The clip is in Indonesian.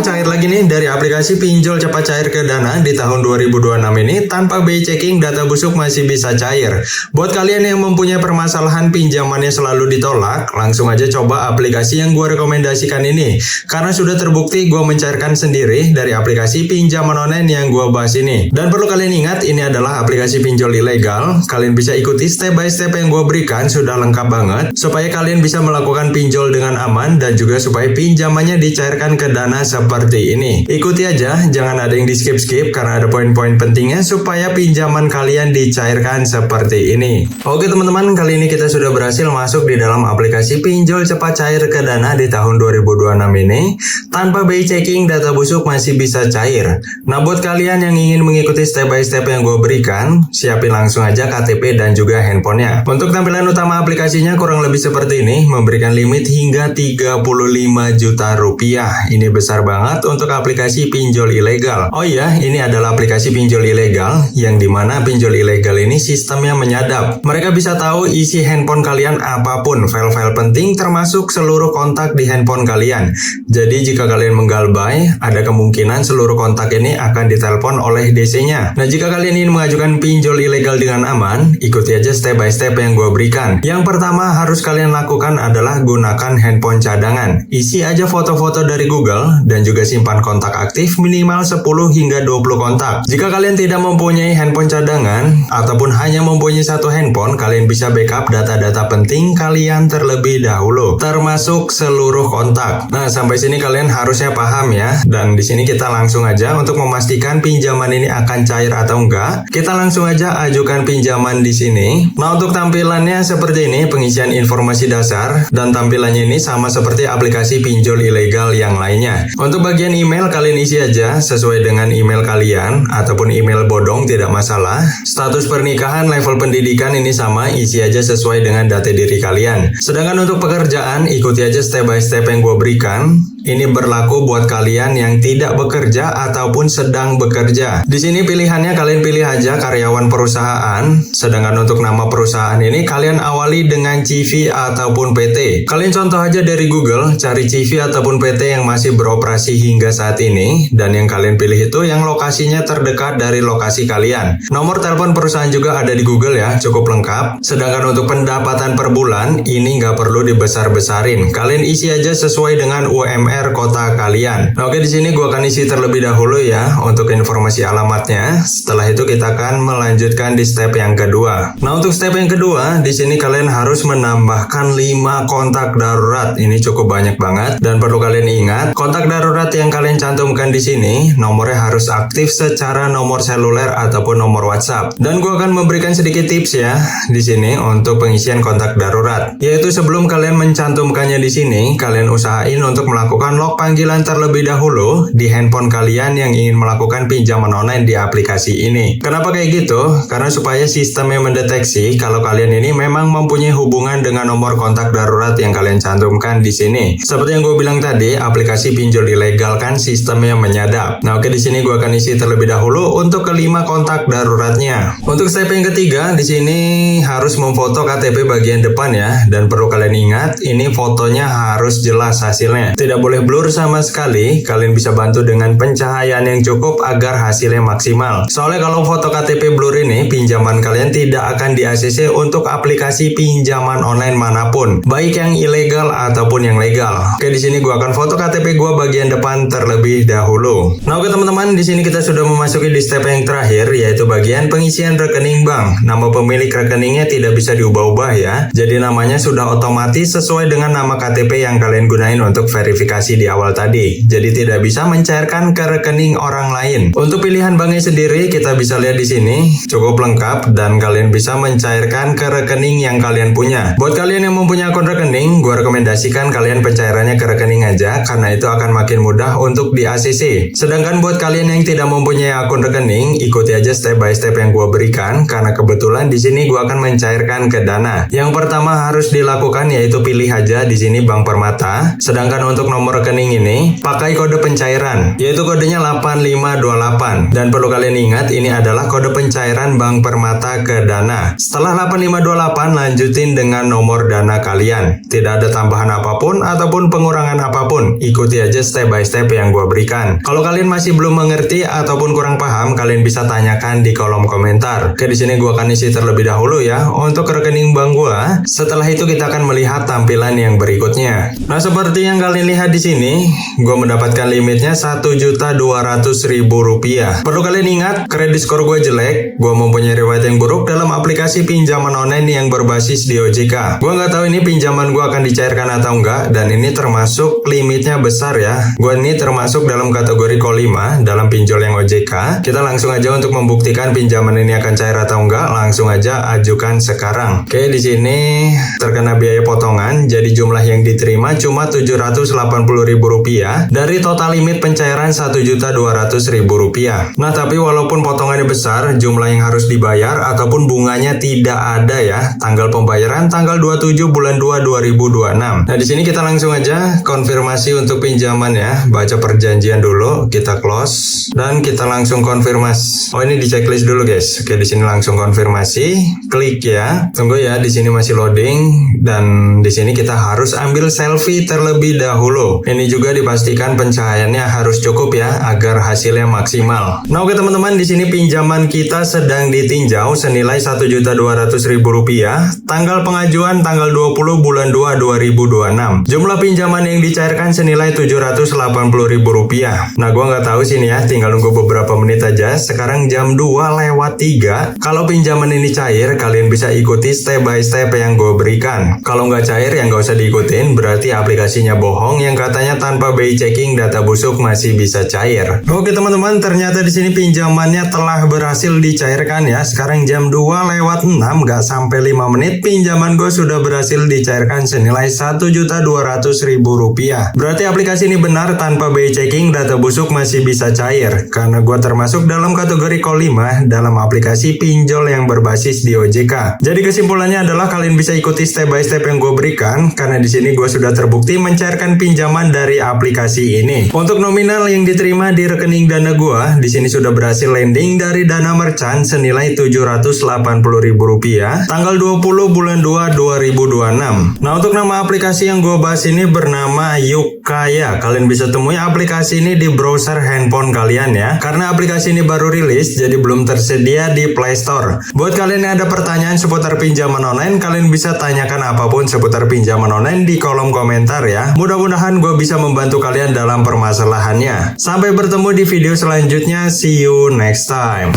cair lagi nih dari aplikasi pinjol cepat cair ke Dana di tahun 2026 ini tanpa BI checking data busuk masih bisa cair. Buat kalian yang mempunyai permasalahan pinjamannya selalu ditolak, langsung aja coba aplikasi yang gue rekomendasikan ini. Karena sudah terbukti gue mencairkan sendiri dari aplikasi pinjaman online yang gue bahas ini. Dan perlu kalian ingat, ini adalah aplikasi pinjol ilegal. Kalian bisa ikuti step by step yang gue berikan, sudah lengkap banget. Supaya kalian bisa melakukan pinjol dengan aman dan juga supaya pinjamannya dicairkan ke Dana seperti ini. Ikuti aja, jangan ada yang di skip-skip karena ada poin-poin pentingnya supaya pinjaman kalian dicairkan seperti ini. Oke teman-teman, kali ini kita sudah berhasil masuk di dalam aplikasi pinjol cepat cair ke Dana di tahun 2026 ini. Tanpa BI checking data busuk masih bisa cair. Nah buat kalian yang ingin mengikuti step by step yang gue berikan, siapin langsung aja KTP dan juga handphonenya. Untuk tampilan utama aplikasinya kurang lebih seperti ini, memberikan limit hingga 35 juta rupiah. Ini besar banget untuk aplikasi pinjol ilegal. Oh iya, ini adalah aplikasi pinjol ilegal yang dimana pinjol ilegal ini sistemnya menyadap. Mereka bisa tahu isi handphone kalian apapun, file-file penting termasuk seluruh kontak di handphone kalian. Jadi jika kalian menggalbay, ada kemungkinan seluruh kontak ini akan ditelepon oleh DC-nya. Nah jika kalian ingin mengajukan pinjol ilegal dengan aman, ikuti aja step by step yang gue berikan. Yang pertama harus kalian lakukan adalah gunakan handphone cadangan. Isi aja foto-foto dari Google dan juga simpan kontak aktif minimal 10 hingga 20 kontak. Jika kalian tidak mempunyai handphone cadangan ataupun hanya mempunyai satu handphone, kalian bisa backup data-data penting kalian terlebih dahulu, termasuk seluruh kontak. Nah, sampai sini kalian harusnya paham ya. Dan di sini kita langsung aja untuk memastikan pinjaman ini akan cair atau enggak. Kita langsung aja ajukan pinjaman di sini. Nah, untuk tampilannya seperti ini, pengisian informasi dasar dan tampilannya ini sama seperti aplikasi pinjol ilegal yang lainnya. Untuk bagian email kalian isi aja sesuai dengan email kalian ataupun email bodong tidak masalah. Status pernikahan, level pendidikan ini sama, isi aja sesuai dengan data diri kalian. Sedangkan untuk pekerjaan, ikuti aja step by step yang gue berikan. Ini berlaku buat kalian yang tidak bekerja ataupun sedang bekerja. Di sini pilihannya kalian pilih aja karyawan perusahaan. Sedangkan untuk nama perusahaan ini kalian awali dengan CV ataupun PT. Kalian contoh aja dari Google, cari CV ataupun PT yang masih beroperasi hingga saat ini. Dan yang kalian pilih itu yang lokasinya terdekat dari lokasi kalian. Nomor telepon perusahaan juga ada di Google ya, cukup lengkap. Sedangkan untuk pendapatan per bulan, ini nggak perlu dibesar-besarin. Kalian isi aja sesuai dengan UMR kota kalian. Nah, oke, di sini gua akan isi terlebih dahulu ya untuk informasi alamatnya. Setelah itu kita akan melanjutkan di step yang kedua. Nah, untuk step yang kedua, di sini kalian harus menambahkan 5 kontak darurat. Ini cukup banyak banget dan perlu kalian ingat, kontak darurat yang kalian cantumkan di sini nomornya harus aktif secara nomor seluler ataupun nomor WhatsApp. Dan gua akan memberikan sedikit tips ya di sini untuk pengisian kontak darurat. Yaitu sebelum kalian mencantumkannya di sini, kalian usahain untuk melakukan log panggilan terlebih dahulu di handphone kalian yang ingin melakukan pinjaman online di aplikasi ini. Kenapa kayak gitu? Karena supaya sistemnya mendeteksi kalau kalian ini memang mempunyai hubungan dengan nomor kontak darurat yang kalian cantumkan di sini. Seperti yang gue bilang tadi, aplikasi pinjol ilegal kan sistemnya menyadap. Nah, oke, di sini gue akan isi terlebih dahulu untuk kelima kontak daruratnya. Untuk step yang ketiga, di sini harus memfoto KTP bagian depan ya. Dan perlu kalian ingat, ini fotonya harus jelas hasilnya. Tidak boleh blur sama sekali. Kalian bisa bantu dengan pencahayaan yang cukup agar hasilnya maksimal. Soalnya kalau foto KTP blur ini, pinjaman kalian tidak akan di-ACC untuk aplikasi pinjaman online manapun, baik yang ilegal ataupun yang legal. Oke, di sini gua akan foto KTP gua bagian depan terlebih dahulu. Nah, oke teman-teman, di sini kita sudah memasuki di step yang terakhir, yaitu bagian pengisian rekening bank. Nama pemilik rekeningnya tidak bisa diubah-ubah ya. Jadi namanya sudah otomatis sesuai dengan nama KTP yang kalian gunain untuk verifikasi di awal tadi. Jadi tidak bisa mencairkan ke rekening orang lain. Untuk pilihan banknya sendiri kita bisa lihat di sini, cukup lengkap dan kalian bisa mencairkan ke rekening yang kalian punya. Buat kalian yang mempunyai akun rekening, gue rekomendasikan kalian pencairannya ke rekening aja karena itu akan makin mudah untuk di ACC. Sedangkan buat kalian yang tidak mempunyai akun rekening, ikuti aja step by step yang gue berikan karena kebetulan di sini gue akan mencairkan ke Dana. Yang pertama harus dilakukan yaitu pilih aja di sini Bank Permata. Sedangkan untuk nomor nomor rekening ini pakai kode pencairan, yaitu kodenya 8528. Dan perlu kalian ingat, ini adalah kode pencairan Bank Permata ke Dana. Setelah 8528, lanjutin dengan nomor Dana kalian. Tidak ada tambahan apapun ataupun pengurangan apapun. Ikuti aja step by step yang gue berikan. Kalau kalian masih belum mengerti ataupun kurang paham, kalian bisa tanyakan di kolom komentar. Oke, di sini gue akan isi terlebih dahulu ya untuk rekening bank gue. Setelah itu kita akan melihat tampilan yang berikutnya. Nah, seperti yang kalian lihat di sini, gue mendapatkan limitnya Rp1.200.000. Perlu kalian ingat, kredit skor gue jelek. Gue mempunyai riwayat yang buruk dalam aplikasi pinjaman online yang berbasis di OJK. Gue nggak tahu ini pinjaman gue akan dicairkan atau enggak, dan ini termasuk limitnya besar ya. Gue ini termasuk dalam kategori Ko5 dalam pinjol yang OJK. Kita langsung aja untuk membuktikan pinjaman ini akan cair atau enggak, langsung aja ajukan sekarang. Oke, di sini terkena biaya potongan, jadi jumlah yang diterima cuma Rp780.000 dari total limit pencairan Rp1.200.000. Nah, tapi walaupun potongannya besar, jumlah yang harus dibayar ataupun bunganya tidak ada ya. Tanggal pembayaran tanggal 27 bulan 2 2026. Nah, di sini kita langsung aja konfirmasi untuk pinjaman ya. Baca perjanjian dulu, kita close dan kita langsung konfirmasi. Oh, ini di checklist dulu guys. Oke, di sini langsung konfirmasi, klik ya. Tunggu ya, di sini masih loading dan di sini kita harus ambil selfie terlebih dahulu. Ini juga dipastikan pencahayaannya harus cukup ya agar hasilnya maksimal. Nah, oke teman-teman, di sini pinjaman kita sedang ditinjau senilai Rp1.200.000. Tanggal pengajuan tanggal 20 bulan 2 2026. Jumlah pinjaman yang dicairkan senilai Rp780.000. Nah, gua nggak tahu sini ya, tinggal nunggu beberapa menit aja. Sekarang jam 2:03. Kalau pinjaman ini cair, kalian bisa ikuti step by step yang gue berikan. Kalau nggak cair, ya nggak usah diikutin, berarti aplikasinya bohong yang katanya tanpa BI checking data busuk masih bisa cair. Oke teman-teman, ternyata di sini pinjamannya telah berhasil dicairkan ya. Sekarang jam 2:06, nggak sampai 5 menit, pinjaman gue sudah berhasil dicairkan senilai Rp1.200.000. Berarti aplikasi ini benar, tanpa BI checking data busuk masih bisa cair. Karena gue termasuk dalam kategori Ko5 dalam aplikasi pinjol yang berbasis di OJK. Jadi kesimpulannya adalah kalian bisa ikuti step by step yang gue berikan, karena di sini gue sudah terbukti mencairkan pinjaman dari aplikasi ini. Untuk nominal yang diterima di rekening Dana gue, di sini sudah berhasil landing dari Dana Merchant senilai Rp780.000 tanggal 20 bulan 2 2026. Nah, untuk nama aplikasi yang gue bahas ini bernama Yukaya. Kalian bisa temui aplikasi ini di browser handphone kalian ya. Karena aplikasi ini baru rilis, jadi belum tersedia di Play Store. Buat kalian yang ada pertanyaan seputar pinjaman online, kalian bisa tanyakan apapun seputar pinjaman online di kolom komentar ya. Mudah-mudahan gue bisa membantu kalian dalam permasalahannya. Sampai bertemu di video selanjutnya. See you next time.